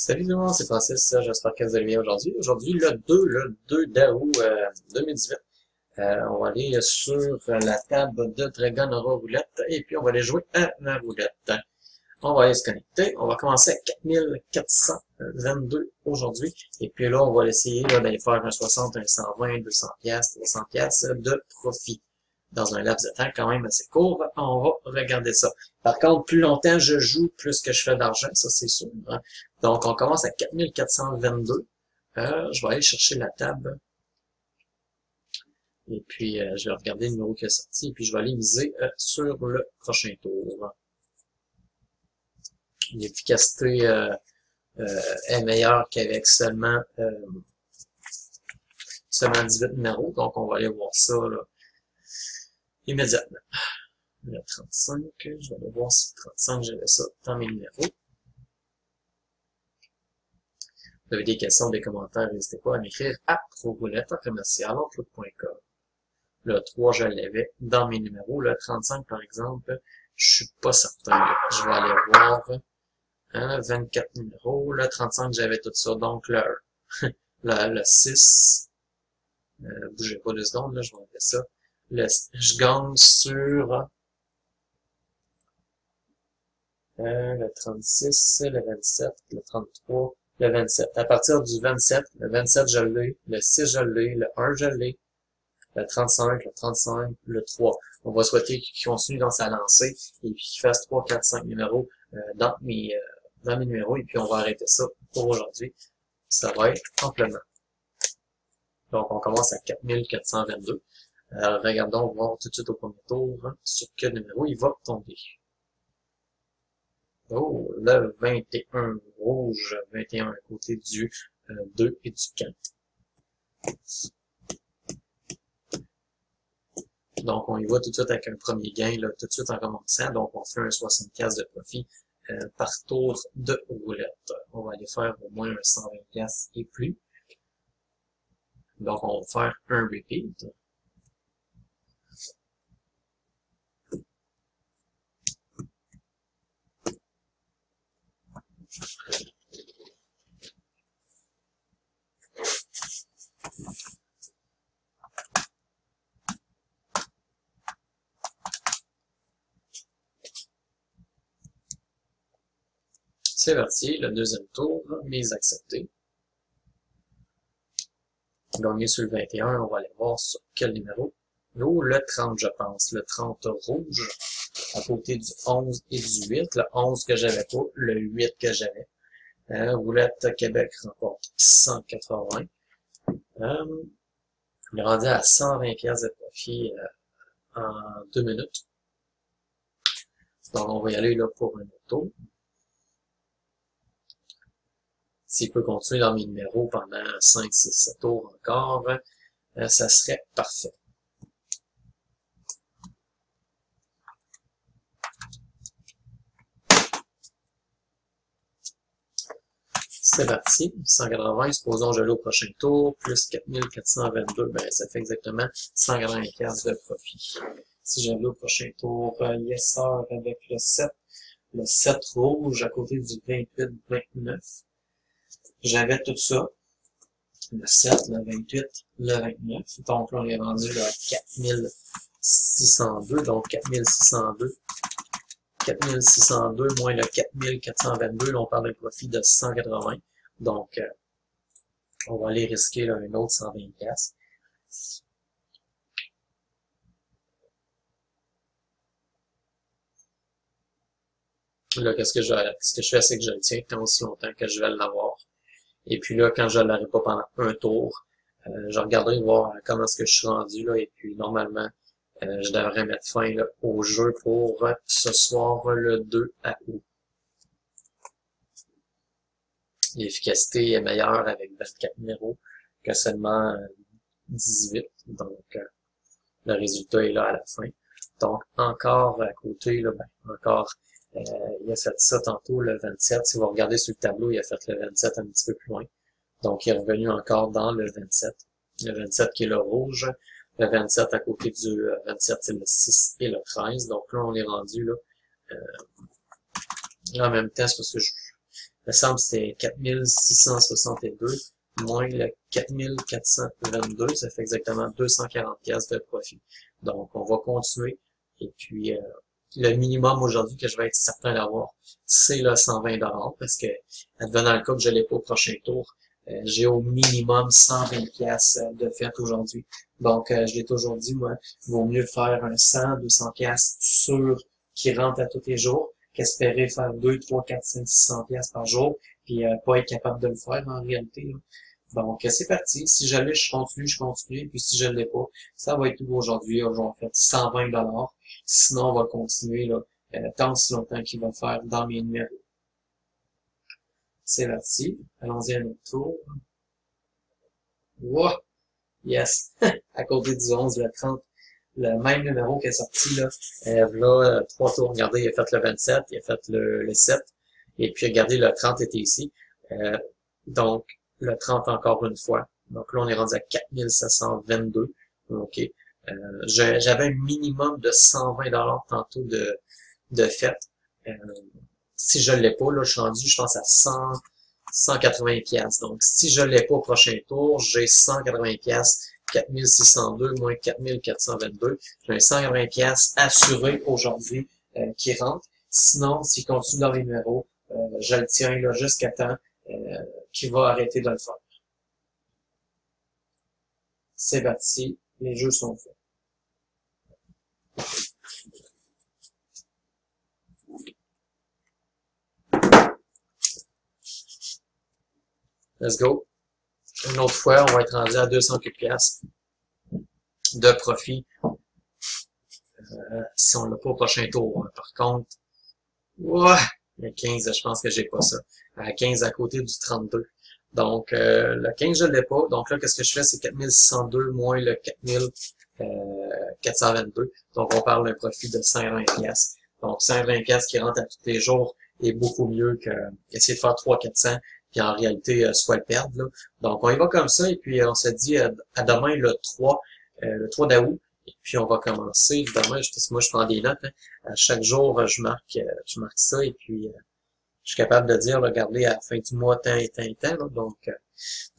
Salut tout le monde, c'est Francis, j'espère que vous allez bien aujourd'hui. Aujourd'hui, le 2 d'août 2018, on va aller sur la table de Dragon Aura Roulette et puis on va aller jouer à la roulette. On va aller se connecter, on va commencer à 4422 aujourd'hui et puis là, on va essayer d'aller faire un 60, un 120, 200 pièces, 300 pièces de profit. Dans un laps de temps quand même assez court, on va regarder ça. Par contre, plus longtemps je joue, plus que je fais d'argent, ça c'est sûr. Hein. Donc, on commence à 4422. Je vais aller chercher la table. Et puis, je vais regarder le numéro qui est sorti. Et puis, je vais aller miser sur le prochain tour. L'efficacité est meilleure qu'avec seulement 18 numéros. Donc, on va aller voir ça là, immédiatement. Le 35, je vais aller voir si 35, j'avais ça dans mes numéros. Vous avez des questions, des commentaires, n'hésitez pas à m'écrire à proroulettencommercial.outlook.com. Le 3, je l'avais dans mes numéros. Le 35, par exemple, je suis pas certain. Je vais aller voir 24 numéros. Le 35, j'avais tout ça. Donc, le 6, bougez pas 2 secondes, là, je vais enlever ça. Je gagne sur le 36, le 27, le 33, le 27. À partir du 27, le 27 je l'ai, le 6 je l'ai, le 1 je l'ai, le 35, le 3. On va souhaiter qu'il continue dans sa lancée et puis qu'il fasse 3, 4, 5 numéros dans mes numéros et puis on va arrêter ça pour aujourd'hui. Ça va être amplement. Donc on commence à 4422. Regardons voir tout de suite au premier tour sur quel numéro il va tomber. Oh, le 21 rouge, 21 à côté du 2 et du 4. Donc, on y va tout de suite avec un premier gain, là, tout de suite en commençant. Donc, on fait un 60$ de profit par tour de roulette. On va aller faire au moins un 120$ et plus. Donc, on va faire un repeat. C'est parti, le deuxième tour, mise acceptée. Gagné sur le 21, on va aller voir sur quel numéro. Oh, le 30, je pense. Le 30 rouge, à côté du 11 et du 8. Le 11 que j'avais pas, le 8 que j'avais. Roulette Québec remporte 180. On est rendu à 120$ de profit en 2 minutes. Donc, on va y aller là pour un auto. S'il peut continuer dans mes numéros pendant 5, 6, 7 tours encore, ça serait parfait. C'est parti. 180, supposons que je l'ai au prochain tour, plus 4422, ben ça fait exactement 180$ de profit. Si je l'ai au prochain tour, yes sir, avec le 7 rouge à côté du 28, 29. J'avais tout ça. Le 7, le 28, le 29. Donc là, on est rendu à 4602. Donc 4602. 4602 moins le 4422. Là, on parle d'un profit de 180. Donc, on va aller risquer là, un autre 120$. Là, qu'est-ce que je fais, c'est que je le tiens tant aussi longtemps que je vais l'avoir. Et puis là, quand je ne l'aurai pas pendant un tour, je regarderai voir comment est-ce que je suis rendu là. Et puis normalement, je devrais mettre fin là, au jeu pour ce soir le 2 août. L'efficacité est meilleure avec 24 numéros que seulement 18. Donc, le résultat est là à la fin. Donc, encore à côté, là, ben, encore, il a fait ça tantôt, le 27. Si vous regardez sur le tableau, il a fait le 27 un petit peu plus loin. Donc, il est revenu encore dans le 27. Le 27 qui est le rouge. Le 27 à côté du 27, c'est le 6 et le 13. Donc là, on est rendu là. En même temps, c'est parce que me semble que c'était 4662 moins le 4422, ça fait exactement 240 pièces de profit. Donc, on va continuer. Et puis, le minimum aujourd'hui que je vais être certain d'avoir, c'est le 120 parce que, advenant le cas que je l'ai pas au prochain tour, j'ai au minimum 120 pièces de fait aujourd'hui. Donc, je l'ai toujours dit, moi, il vaut mieux faire un 100, 200 pièces sûr qui rentrent à tous les jours qu'espérer faire 2, 3, 4, 5, 600 pièces par jour puis pas être capable de le faire en réalité, là. Donc, c'est parti. Si je l'ai, je continue. Puis si je ne l'ai pas, ça va être tout aujourd'hui. Aujourd'hui, on fait 120 $. Sinon, on va continuer là, tant si longtemps qu'il va faire dans mes numéros. C'est parti. Allons-y à notre tour. Wow! Yes! À côté du 11, le 30, le même numéro qui est sorti, là. Là, 3 tours. Regardez, il a fait le 27, il a fait le 7. Et puis, regardez, le 30 était ici. Donc, le 30 encore une fois. Donc là, on est rendu à 4722. OK. J'avais un minimum de 120 $ tantôt de fait. Si je l'ai pas, là, je suis rendu, je pense, à 180 pièces. Donc, si je l'ai pas au prochain tour, j'ai 180 pièces, 4602 moins 4422. J'ai un 180 pièces assuré aujourd'hui qui rentre. Sinon, s'il continue dans les numéros, je le tiens là jusqu'à temps qu'il va arrêter de le faire. C'est parti, les jeux sont faits. Let's go. Une autre fois, on va être rendu à 200 pièces de profit si on l'a pas au prochain tour. Par contre, ouais, le 15, je pense que j'ai pas ça. À 15 à côté du 32. Donc, le 15, je l'ai pas. Donc là, qu'est-ce que je fais? C'est 4602 moins le 4422. Donc, on parle d'un profit de 120 pièces. Donc, 120 pièces qui rentrent à tous les jours est beaucoup mieux qu'essayer de faire 300-400 puis en réalité, soit le perdre, là. Donc, on y va comme ça et puis on se dit à demain le 3 d'août. Et puis, on va commencer. Évidemment, moi, je prends des notes. Hein. À chaque jour, je marque ça et puis je suis capable de dire, regardez, à la fin du mois, tant et tant et tant. Là. Donc,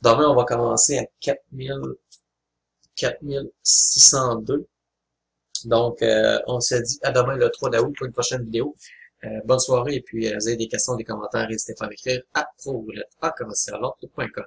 demain, on va commencer à 4602. Donc, on se dit à demain le 3 d'août pour une prochaine vidéo. Bonne soirée et puis, vous avez des questions, des commentaires, n'hésitez pas à m'écrire à pro.commercial.com.